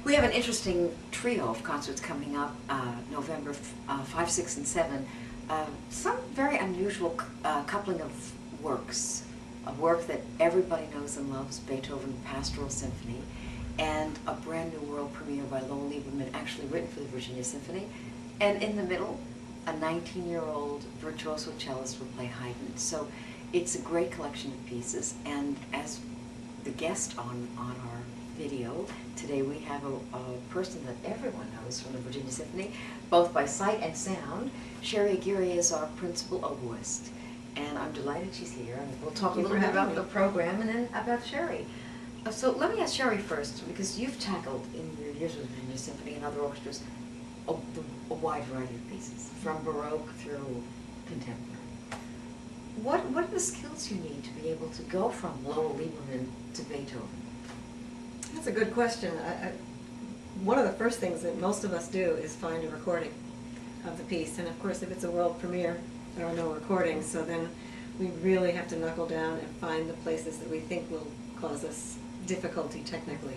We have an interesting trio of concerts coming up November 5, 6, and 7. Some very unusual coupling of works. A work that everybody knows and loves, Beethoven Pastoral Symphony, and a brand new world premiere by Lowell Lieberman, actually written for the Virginia Symphony. And in the middle, a 19-year-old virtuoso cellist will play Haydn. So it's a great collection of pieces, and as the guest on our video today, we have a person that everyone knows from the Virginia Symphony, both by sight and sound. Sherie Aguirre is our principal oboist, and I'm delighted she's here. And we'll talk a little bit about the program and then about Sherie. So let me ask Sherie first, because you've tackled in your years with the Virginia Symphony and other orchestras a wide variety of pieces, from Baroque through contemporary. What are the skills you need to be able to go from Lowell Lieberman to Beethoven? That's a good question. One of the first things that most of us do is find a recording of the piece. And of course, if it's a world premiere, there are no recordings. So then we really have to knuckle down and find the places that we think will cause us difficulty technically.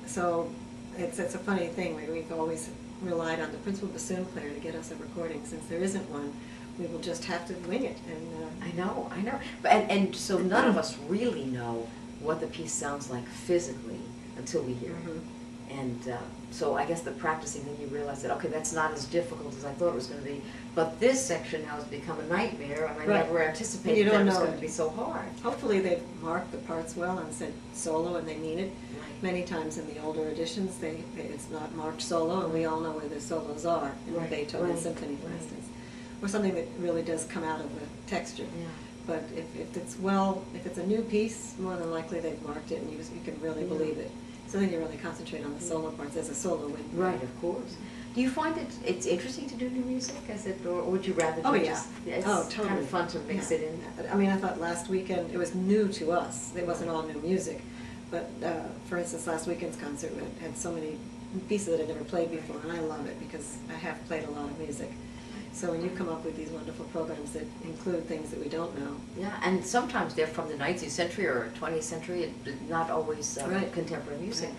So it's a funny thing. We've always relied on the principal bassoon player to get us a recording. Since there isn't one, we will just have to wing it. And I know. But, and so none of us really know what the piece sounds like physically until we hear it. And so I guess the practicing, then you realize that, okay, that's not as difficult as I thought it was going to be. But this section now has become a nightmare, and I never anticipated that it was going to be so hard. Hopefully they've marked the parts well and said solo, and they mean it. Right. Many times in the older editions, it's not marked solo, and we all know where the solos are in the Beethoven Symphony, for instance. Or something that really does come out of the texture. Yeah. But if it's a new piece, more than likely they've marked it, and you can really believe it. So then you really concentrate on the solo parts as a solo. Right, of course. Do you find it's interesting to do new music, or would you rather? It's totally. Kind of fun to mix it in. I mean, I thought last weekend it was new to us. It wasn't all new music, but for instance, last weekend's concert had so many pieces that I'd never played before, and I love it because I have played a lot of music. So when you come up with these wonderful programs that include things that we don't know. Yeah, and sometimes they're from the 19th century or 20th century, not always contemporary music. Right.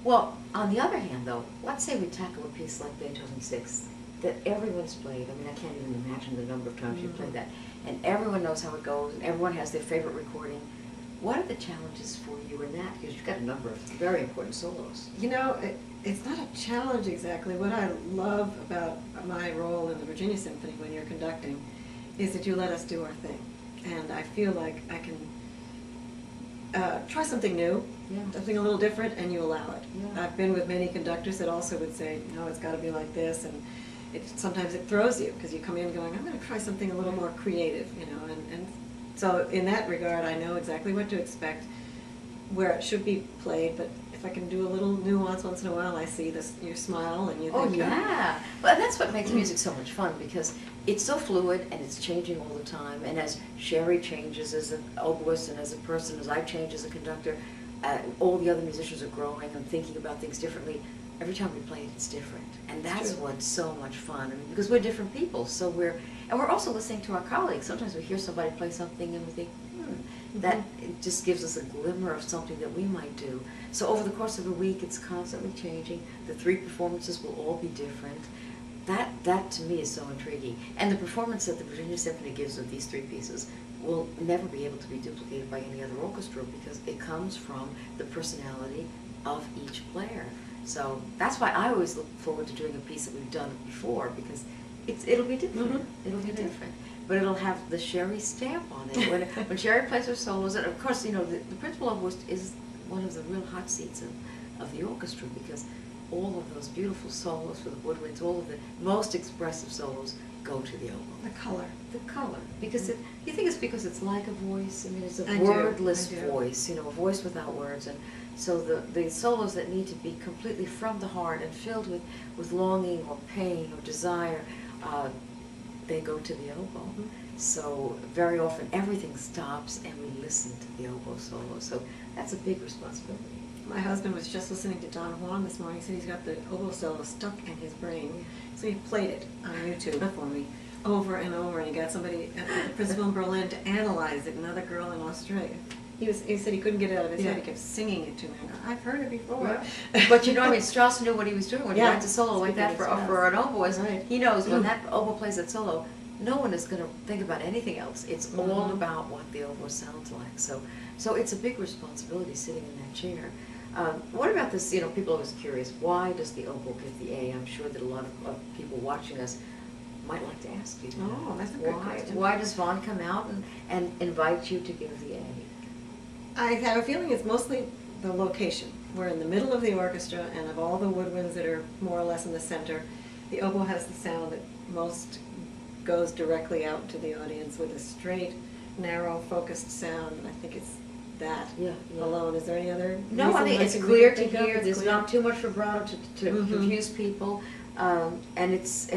Well, on the other hand, though, let's say we tackle a piece like Beethoven 6 that everyone's played. I mean, I can't even imagine the number of times you've played that. And everyone knows how it goes, and everyone has their favorite recording. What are the challenges for you in that? Because you've got a number of very important solos. You know, it's not a challenge exactly. What I love about my role in the Virginia Symphony when you're conducting is that you let us do our thing. And I feel like I can try something new, something a little different, and you allow it. Yeah. I've been with many conductors that also would say, no, it's got to be like this, and sometimes it throws you because you come in going, I'm going to try something a little more creative, you know, and so in that regard, I know exactly what to expect, where it should be played, but if I can do a little nuance once in a while, I see you smile and you think, oh yeah. Well, that's what makes music so much fun, because it's so fluid and it's changing all the time. And as Sherie changes as an oboist and as a person, as I change as a conductor, all the other musicians are growing and thinking about things differently. Every time we play it, it's different, and that's what's so much fun. I mean, because we're different people, so we're also listening to our colleagues. Sometimes we hear somebody play something and we think, that it just gives us a glimmer of something that we might do. So over the course of a week, it's constantly changing. The 3 performances will all be different. That to me is so intriguing. And the performance that the Virginia Symphony gives of these 3 pieces will never be able to be duplicated by any other orchestra, because it comes from the personality of each player. So that's why I always look forward to doing a piece that we've done before, because it'll be different. It'll be different. But it'll have the Sherie stamp on it. When Sherie plays her solos, and of course, you know, the principal oboist is one of the real hot seats of the orchestra, because all of those beautiful solos for the woodwinds, all of the most expressive solos go to the oboe. The color. The color. Because you think it's because it's like a voice? I mean, it's a wordless voice, you know, a voice without words. And so the solos that need to be completely from the heart and filled with longing or pain or desire, they go to the oboe. So very often everything stops and we listen to the oboe solo. So that's a big responsibility. My husband was just listening to Don Juan this morning. He said he's got the oboe solo stuck in his brain. So he played it on YouTube for me over and over, and he got somebody at the principal in Berlin to analyze it, another girl in Australia. He said he couldn't get it out of his head. He kept singing it to me. I've heard it before. Right. But you know, I mean, Strauss knew what he was doing when he writes a solo like that for an oboist. Right. He knows when that oboe plays that solo, no one is going to think about anything else. It's all about what the oboe sounds like. So it's a big responsibility sitting in that chair. What about this? You know, people are always curious. Why does the oboe get the A? I'm sure that a lot of people watching us might like to ask you. Oh, that's a good question. Why does Vaughn come out and invite you to give the A? I have a feeling it's mostly the location. We're in the middle of the orchestra, and of all the woodwinds that are more or less in the center, the oboe has the sound that most goes directly out to the audience with a straight, narrow, focused sound. And I think it's that alone. Is there any other? No, I think it's clear to hear. There's not too much vibrato to confuse people, and it's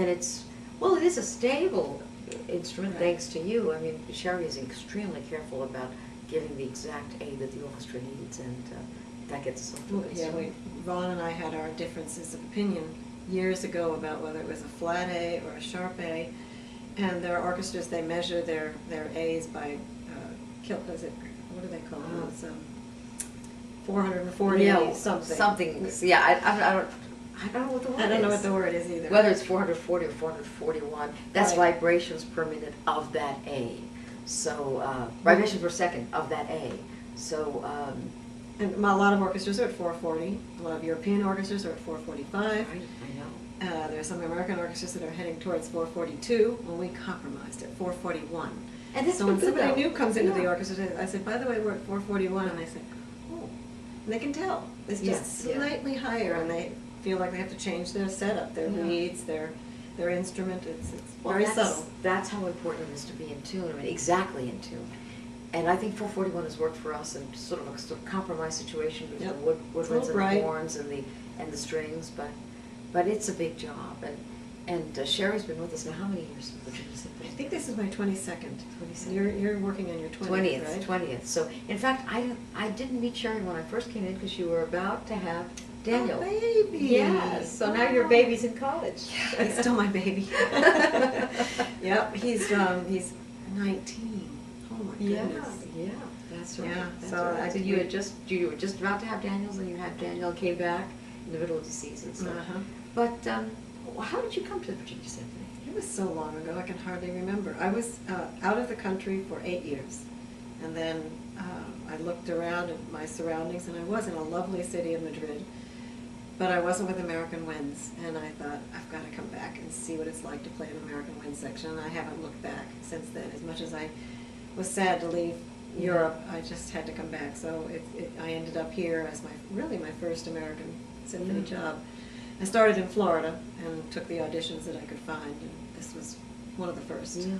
well, it is a stable instrument thanks to you. I mean, Sherie is extremely careful about giving the exact A that the orchestra needs, and that gets us off the base. Yeah, Vaughn and I had our differences of opinion years ago about whether it was a flat A or a sharp A, and there are orchestras, they measure their A's by, what do they call them? It's 440 something. Something, yeah, I don't know what the word is. I don't know what the word is either. Whether it's 440 or 441, that's vibrations per minute of that A. So, vibrations per second of that A. So, and a lot of orchestras are at 440. A lot of European orchestras are at 445. Right, I know. There are some American orchestras that are heading towards 442, when we compromised at 441. And this so when somebody new comes into the orchestra, I said, by the way, we're at 441, and they say, oh. And they can tell. It's just slightly higher, and they feel like they have to change their setup, their leads, their instrument. It's very subtle. That's how important it is to be in tune, I mean, exactly in tune. And I think 441 has worked for us in sort of a compromise situation between the woodwinds and the horns and the strings, but it's a big job. And Sherie's been with us now how many years in Virginia Symphony? I think this is my 22nd. You're working on your 20th, right? 20th. So, in fact, I didn't meet Sherie when I first came in because you were about to have Daniel. Oh, baby. Yes. So now your baby's in college. Yeah, he's still my baby. Yep. He's 19. Oh my goodness. Yeah. That's right. Yeah. That's So right. I think you were just about to have Daniel's, and you had Daniel, came back in the middle of the season. So. But how did you come to the Virginia Symphony? It was so long ago, I can hardly remember. I was out of the country for 8 years, and then I looked around at my surroundings, and I was in a lovely city of Madrid, but I wasn't with American Winds, and I thought, I've got to come back and see what it's like to play an American Wind section, and I haven't looked back since then. As much as I was sad to leave Europe, I just had to come back. So I ended up here as my first American symphony job. I started in Florida and took the auditions that I could find, and this was one of the first. Yeah.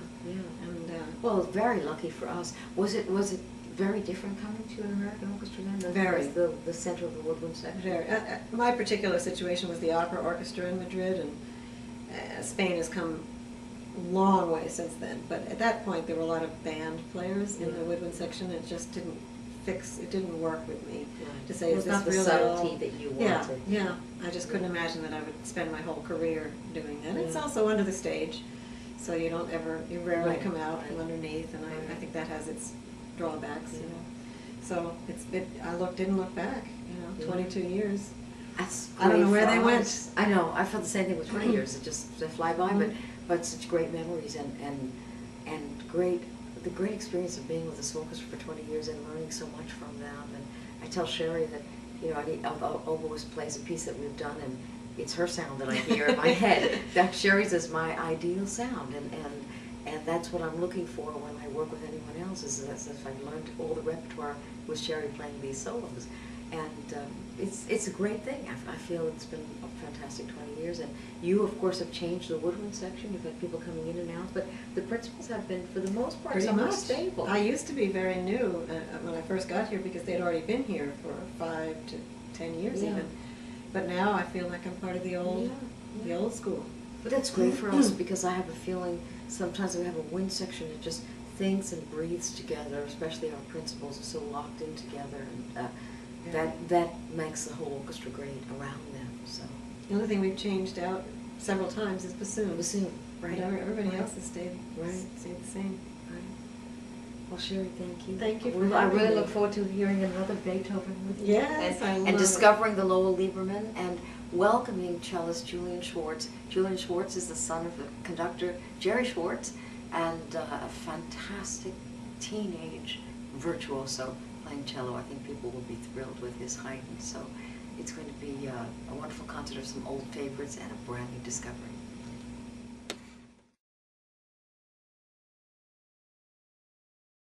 And well, very lucky for us. Was it very different coming to an American orchestra then? Very. The center of the woodwind section? Very. My particular situation was the opera orchestra in Madrid, and Spain has come a long way since then. But at that point, there were a lot of band players in the woodwind section. It just didn't work with me to say it's not the really subtlety that you wanted. Yeah. I just couldn't imagine that I would spend my whole career doing that. It's also under the stage, so you rarely come out from underneath, and I think that has its drawbacks, you know. So didn't look back, 22 years. That's I don't know where they went. I know, I felt the same thing with 20 years, they fly by, but such great memories and the great experience of being with this orchestra for 20 years and learning so much from them. And I tell Sherie that, Oboist plays a piece that we've done, and it's her sound that I hear in my head. That Sherie's is my ideal sound, and that's what I'm looking for when I work with anyone else, is that I've learned all the repertoire with Sherie playing these solos. And it's a great thing. I feel it's been a fantastic 20 years. And you, of course, have changed the woodwind section. You've had people coming in and out. But the principals have been, for the most part, somewhat stable. I used to be very new when I first got here, because they'd already been here for 5 to 10 years even. But now I feel like I'm part of the old school. But that's great for us, because I have a feeling sometimes we have a wind section that just thinks and breathes together, especially our principals are so locked in together. And that makes the whole orchestra great around them. So the other thing we've changed out several times is bassoon. Bassoon, right? But everybody else has stayed the same. Right. Well, Sherie, thank you. Thank you for I having really me. look forward to hearing another Beethoven with you. Yes, I love And it. discovering the Lowell Lieberman and welcoming cellist Julian Schwartz. Julian Schwartz is the son of the conductor Jerry Schwartz, and a fantastic teenage virtuoso playing cello. I think people will be thrilled with his Haydn. So it's going to be a wonderful concert of some old favorites and a brand new discovery.